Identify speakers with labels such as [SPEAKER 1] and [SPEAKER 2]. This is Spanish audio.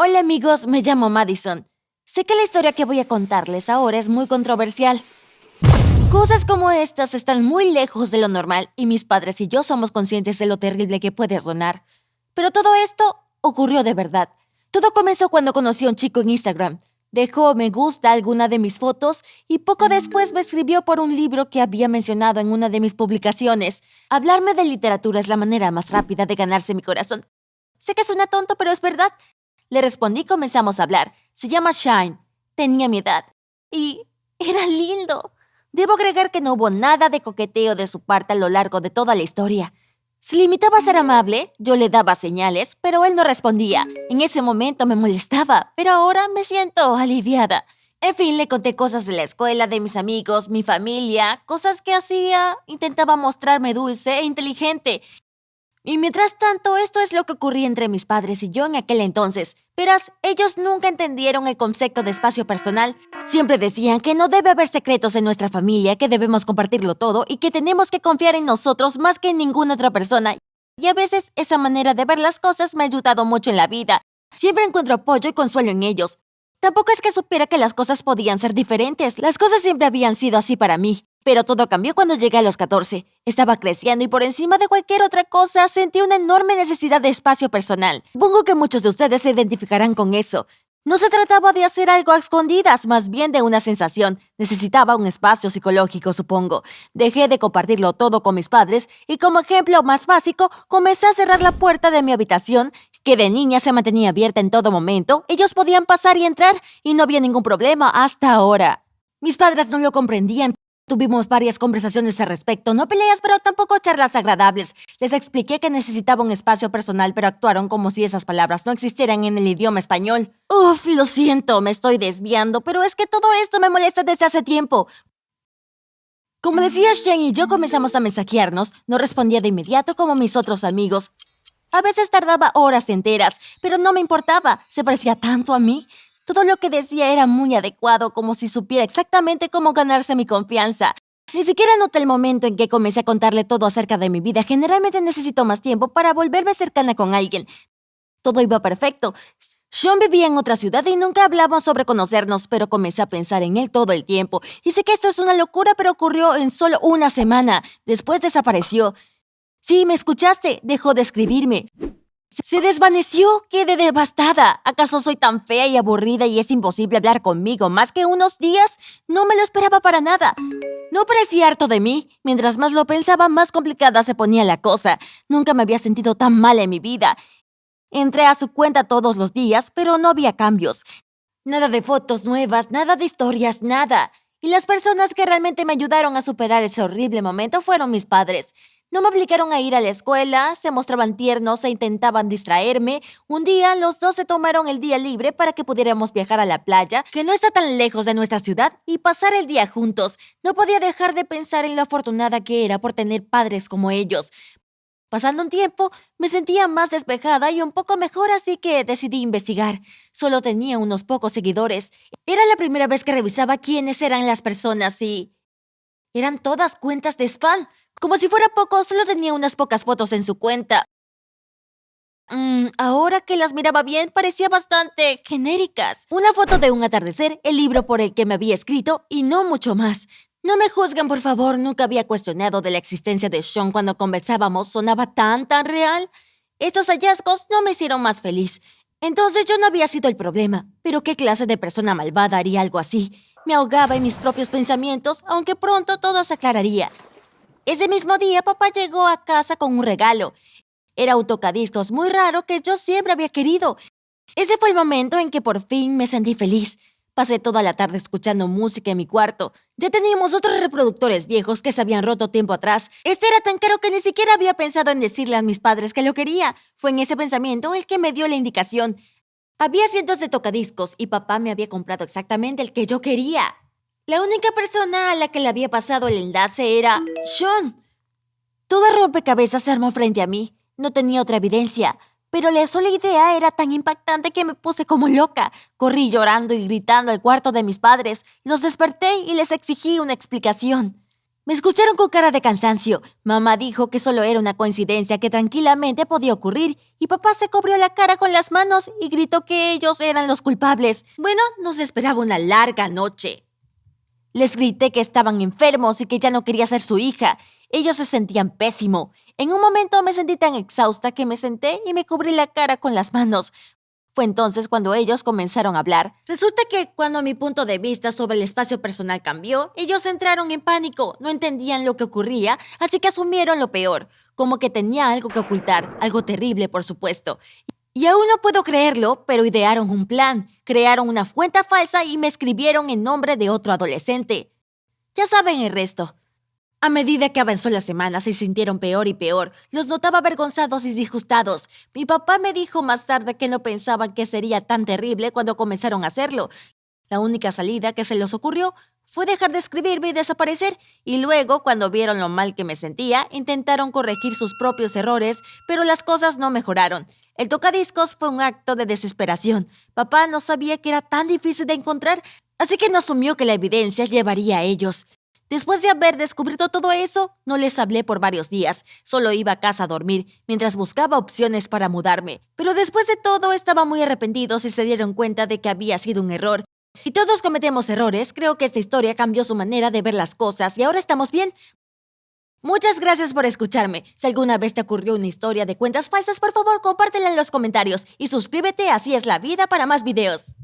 [SPEAKER 1] Hola amigos, me llamo Madison. Sé que la historia que voy a contarles ahora es muy controversial. Cosas como estas están muy lejos de lo normal y mis padres y yo somos conscientes de lo terrible que puede sonar. Pero todo esto ocurrió de verdad. Todo comenzó cuando conocí a un chico en Instagram. Dejó me gusta a alguna de mis fotos y poco después me escribió por un libro que había mencionado en una de mis publicaciones. Hablarme de literatura es la manera más rápida de ganarse mi corazón. Sé que suena tonto, pero es verdad. Le respondí y comenzamos a hablar. Se llama Shine. Tenía mi edad. Y era lindo. Debo agregar que no hubo nada de coqueteo de su parte a lo largo de toda la historia. Se limitaba a ser amable, yo le daba señales, pero él no respondía. En ese momento me molestaba, pero ahora me siento aliviada. En fin, le conté cosas de la escuela, de mis amigos, mi familia, cosas que hacía. Intentaba mostrarme dulce e inteligente. Y mientras tanto, esto es lo que ocurría entre mis padres y yo en aquel entonces. Verás, ellos nunca entendieron el concepto de espacio personal. Siempre decían que no debe haber secretos en nuestra familia, que debemos compartirlo todo y que tenemos que confiar en nosotros más que en ninguna otra persona. Y a veces esa manera de ver las cosas me ha ayudado mucho en la vida. Siempre encuentro apoyo y consuelo en ellos. Tampoco es que supiera que las cosas podían ser diferentes. Las cosas siempre habían sido así para mí. Pero todo cambió cuando llegué a los 14. Estaba creciendo y por encima de cualquier otra cosa sentí una enorme necesidad de espacio personal. Supongo que muchos de ustedes se identificarán con eso. No se trataba de hacer algo a escondidas, más bien de una sensación. Necesitaba un espacio psicológico, supongo. Dejé de compartirlo todo con mis padres y como ejemplo más básico, comencé a cerrar la puerta de mi habitación, que de niña se mantenía abierta en todo momento. Ellos podían pasar y entrar y no había ningún problema hasta ahora. Mis padres no lo comprendían. Tuvimos varias conversaciones al respecto, no peleas, pero tampoco charlas agradables. Les expliqué que necesitaba un espacio personal, pero actuaron como si esas palabras no existieran en el idioma español. Uf, lo siento, me estoy desviando, pero es que todo esto me molesta desde hace tiempo. Como decía Shane y yo comenzamos a mensajearnos, no respondía de inmediato como mis otros amigos. A veces tardaba horas enteras, pero no me importaba, se parecía tanto a mí. Todo lo que decía era muy adecuado, como si supiera exactamente cómo ganarse mi confianza. Ni siquiera noté el momento en que comencé a contarle todo acerca de mi vida. Generalmente necesito más tiempo para volverme cercana con alguien. Todo iba perfecto. Sean vivía en otra ciudad y nunca hablamos sobre conocernos, pero comencé a pensar en él todo el tiempo. Y sé que esto es una locura, pero ocurrió en solo una semana. Después desapareció. Sí, me escuchaste. Dejó de escribirme. Se desvaneció. Quedé devastada. ¿Acaso soy tan fea y aburrida y es imposible hablar conmigo más que unos días? No me lo esperaba para nada. No parecía harto de mí. Mientras más lo pensaba, más complicada se ponía la cosa. Nunca me había sentido tan mal en mi vida. Entré a su cuenta todos los días, pero no había cambios. Nada de fotos nuevas, nada de historias, nada. Y las personas que realmente me ayudaron a superar ese horrible momento fueron mis padres. No me obligaron a ir a la escuela, se mostraban tiernos e intentaban distraerme. Un día, los dos se tomaron el día libre para que pudiéramos viajar a la playa, que no está tan lejos de nuestra ciudad, y pasar el día juntos. No podía dejar de pensar en lo afortunada que era por tener padres como ellos. Pasando un tiempo, me sentía más despejada y un poco mejor, así que decidí investigar. Solo tenía unos pocos seguidores. Era la primera vez que revisaba quiénes eran las personas y eran todas cuentas de spam. Como si fuera poco, solo tenía unas pocas fotos en su cuenta. Ahora que las miraba bien, parecía bastante genéricas. Una foto de un atardecer, el libro por el que me había escrito y no mucho más. No me juzguen, por favor, nunca había cuestionado de la existencia de Sean cuando conversábamos. Sonaba tan real. Estos hallazgos no me hicieron más feliz. Entonces yo no había sido el problema. Pero ¿qué clase de persona malvada haría algo así? Me ahogaba en mis propios pensamientos, aunque pronto todo se aclararía. Ese mismo día, papá llegó a casa con un regalo. Era un tocadiscos muy raro que yo siempre había querido. Ese fue el momento en que por fin me sentí feliz. Pasé toda la tarde escuchando música en mi cuarto. Ya teníamos otros reproductores viejos que se habían roto tiempo atrás. Este era tan caro que ni siquiera había pensado en decirle a mis padres que lo quería. Fue en ese pensamiento el que me dio la indicación. Había cientos de tocadiscos y papá me había comprado exactamente el que yo quería. La única persona a la que le había pasado el enlace era Sean. Todo el rompecabezas se armó frente a mí. No tenía otra evidencia, pero la sola idea era tan impactante que me puse como loca. Corrí llorando y gritando al cuarto de mis padres. Los desperté y les exigí una explicación. Me escucharon con cara de cansancio. Mamá dijo que solo era una coincidencia que tranquilamente podía ocurrir y papá se cubrió la cara con las manos y gritó que ellos eran los culpables. Bueno, nos esperaba una larga noche. Les grité que estaban enfermos y que ya no quería ser su hija. Ellos se sentían pésimo. En un momento me sentí tan exhausta que me senté y me cubrí la cara con las manos. Fue entonces cuando ellos comenzaron a hablar. Resulta que cuando mi punto de vista sobre el espacio personal cambió, ellos entraron en pánico, no entendían lo que ocurría, así que asumieron lo peor, como que tenía algo que ocultar, algo terrible por supuesto. Y aún no puedo creerlo, pero idearon un plan, crearon una cuenta falsa y me escribieron en nombre de otro adolescente. Ya saben el resto. A medida que avanzó la semana, se sintieron peor y peor. Los notaba avergonzados y disgustados. Mi papá me dijo más tarde que no pensaban que sería tan terrible cuando comenzaron a hacerlo. La única salida que se les ocurrió fue dejar de escribirme y desaparecer. Y luego, cuando vieron lo mal que me sentía, intentaron corregir sus propios errores, pero las cosas no mejoraron. El tocadiscos fue un acto de desesperación. Papá no sabía que era tan difícil de encontrar, así que no asumió que la evidencia llevaría a ellos. Después de haber descubierto todo eso, no les hablé por varios días. Solo iba a casa a dormir, mientras buscaba opciones para mudarme. Pero después de todo, estaban muy arrepentidos y se dieron cuenta de que había sido un error. Y todos cometemos errores. Creo que esta historia cambió su manera de ver las cosas y ahora estamos bien. Muchas gracias por escucharme. Si alguna vez te ocurrió una historia de cuentas falsas, por favor, compártela en los comentarios. Y suscríbete, así es la vida, para más videos.